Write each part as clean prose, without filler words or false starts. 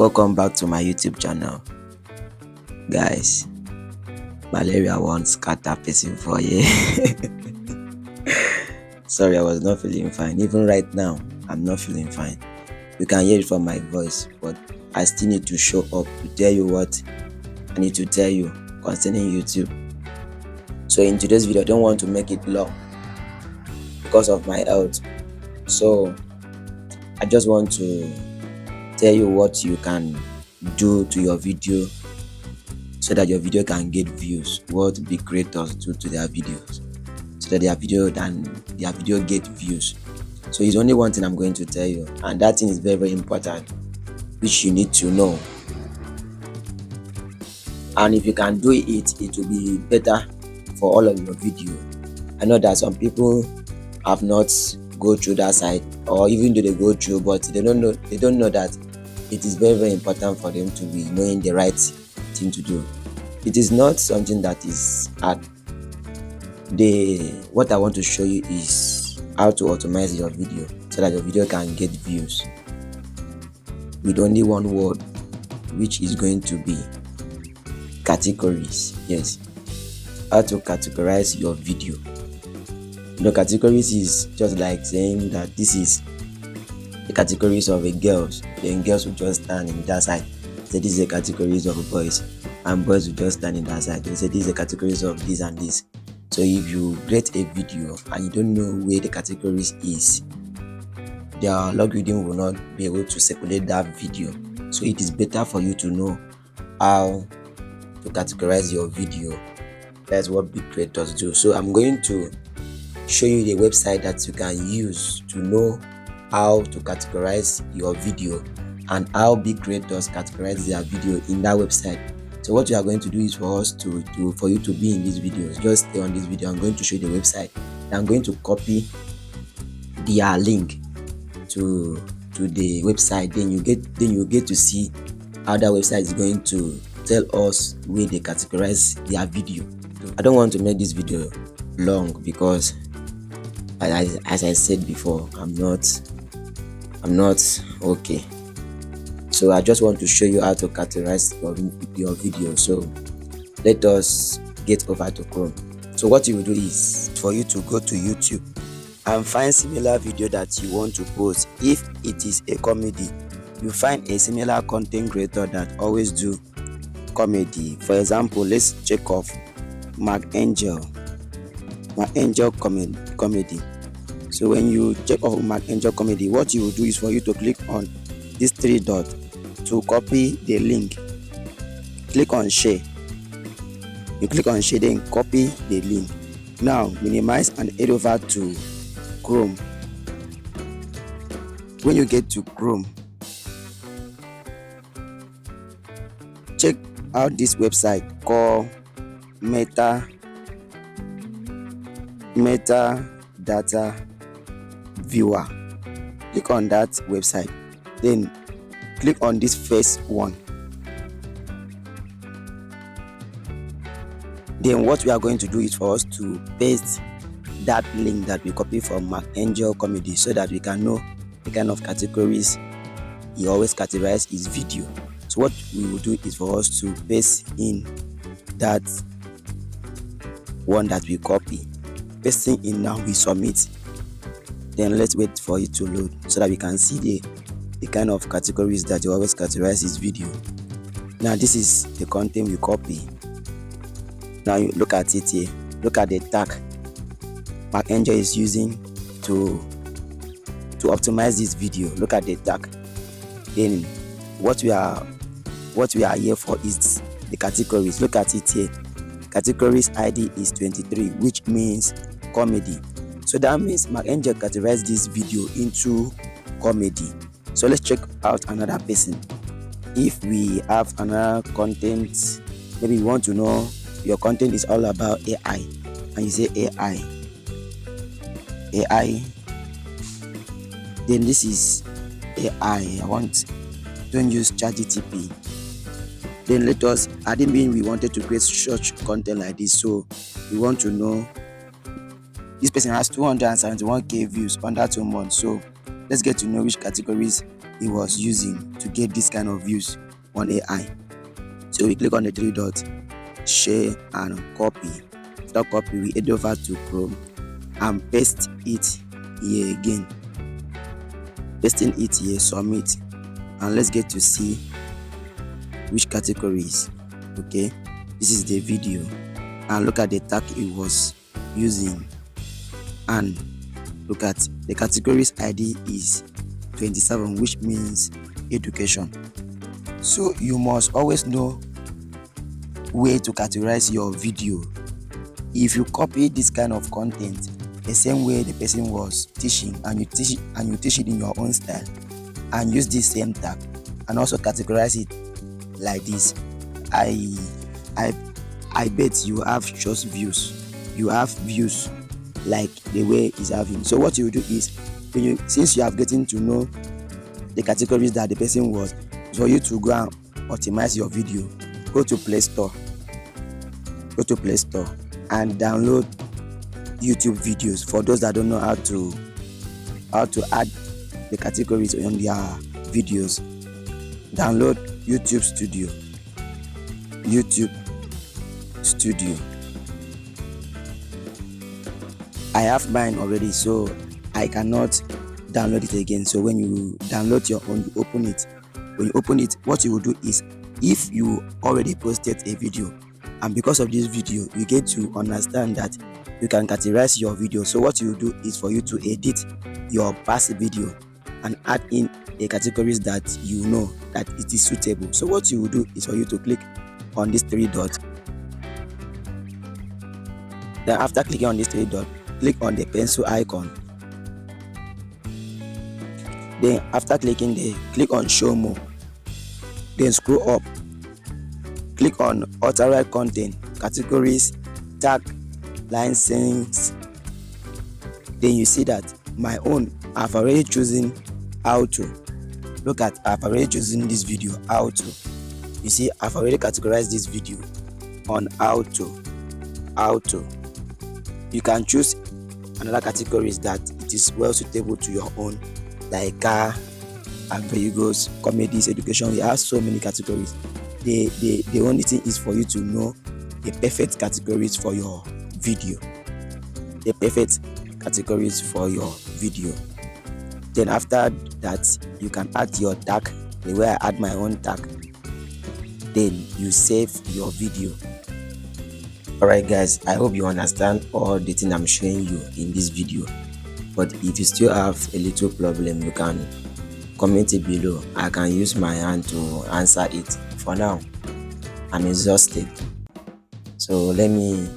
Welcome back to my YouTube channel. Guys, malaria won't scatter person for you. Sorry, I was not feeling fine. Even right now, I'm not feeling fine. You can hear it from my voice, but I still need to show up to tell you what I need to tell you concerning YouTube. So in today's video, I don't want to make it long because of my health. So I just want to tell you what you can do to your video so that your video can get views, what big creators do to their videos so that their video get views. So it's only one thing I'm going to tell you, and that thing is very, very important, which you need to know. And if you can do it, it will be better for all of your video. I know that some people have not go through that side, or even though they go through, but they don't know that it is very, very important for them to be knowing the right thing to do. It is not something that is hard. What I want to show you is how to optimize your video so that your video can get views with only one word, which is going to be categories. Yes, how to categorize your video. Categories is just like saying that this is the categories of a girls. Then girls will just stand in that side. Say this is the categories of boys, and boys will just stand in that side. They say this is the categories of this and this. So if you create a video and you don't know where the categories is, the algorithm will not be able to circulate that video. So it is better for you to know how to categorize your video. That's what big creators do. So I'm going to show you the website that you can use to know how to categorize your video and how big creators categorize their video in that website. So what you are going to do is for you to be in these videos. Just stay on this video. I'm going to show you the website. I'm going to copy their link to the website. Then you get to see how that website is going to tell us where they categorize their video. I don't want to make this video long because as I said before, I'm not okay. So I just want to show you how to categorize your video. So let us get over to Chrome. So what you will do is for you to go to YouTube and find similar video that you want to post. If it is a comedy, you find a similar content creator that always do comedy. For example, let's check off Mark Angel comedy. So when you check off Mark Angel comedy, what you will do is for you to click on this three dot to copy the link. Click on share. You click on share, then copy the link. Now minimize and head over to Chrome. When you get to Chrome, check out this website called metadata viewer. Click on that website, then click on this first one. Then what we are going to do is for us to paste that link that we copy from Mark Angel comedy so that we can know the kind of categories he always categorize his video. So what we will do is for us to paste in that one that we copy. Pasting in now, we submit. Then let's wait for it to load so that we can see the kind of categories that you always categorize his video. Now this is the content we copy. Now you look at it here. Look at the tag Mark Angel is using to optimize this video. Look at the tag. Then what we are here for is the categories. Look at it here. Categories ID is 23, which means comedy. So that means Mark Angel categorized this video into comedy. So let's check out another person. If we have another content, maybe you want to know your content is all about AI, and you say AI, then this is AI. Don't use ChatGPT. Then I didn't mean we wanted to create such content like this. So we want to know this person has 271k views under 2 months. So let's get to know which categories he was using to get this kind of views on AI. So we click on the three dots, share and copy. After copy, we head over to Chrome and paste it here again. Pasting it here, submit, and let's get to see which categories. Okay, this is the video, and look at the tag it was using, and look at the categories ID is 27, which means education. So you must always know where to categorize your video. If you copy this kind of content the same way the person was teaching, and you teach it in your own style, and use this same tag and also categorize it like this, I bet you have just views. You have views like the way it's having. So what you do is, since you have getting to know the categories that the person was, for you to go and optimize your video, go to Play Store and download YouTube videos. For those that don't know how to add the categories on their videos, download YouTube Studio. I have mine already, so I cannot download it again. So when you download your own, you open it. When you open it, what you will do is, if you already posted a video, and because of this video you get to understand that you can categorize your video, so what you do is for you to edit your past video and add in the categories that you know that it is suitable. So what you will do is for you to click on this three dots. Then after clicking on this three dots, click on the pencil icon. Then after clicking there, click on show more. Then scroll up, click on authorized content, categories, tag, license. Then you see that my own, I've already chosen how to. Look at, I've already chosen this video, how to. You see, I've already categorized this video on how to. You can choose another categories that it is well suitable to your own, like car and vehicles, comedies, education. We have so many categories. The only thing is for you to know the perfect categories for your video. Then after that, you can add your tag the way I add my own tag. Then you save your video. Alright guys, I hope you understand all the thing I'm showing you in this video. But if you still have a little problem, you can comment it below. I can use my hand to answer it. For now, I'm exhausted, so let me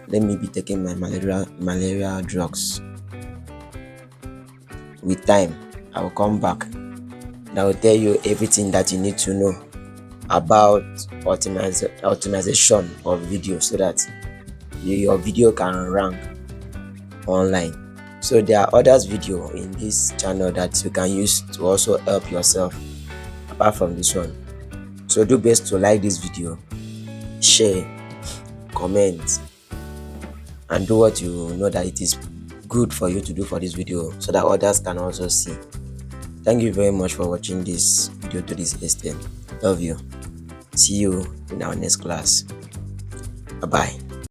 be taking my malaria drugs. With time, I will come back and I will tell you everything that you need to know about optimization of video, so that your video can rank online. So there are others video in this channel that you can use to also help yourself apart from this one. So do best to like this video, share, comment, and do what you know that it is good for you to do for this video, so that others can also see. Thank you very much for watching this video to this extent. Love you. See you in our next class. Bye bye.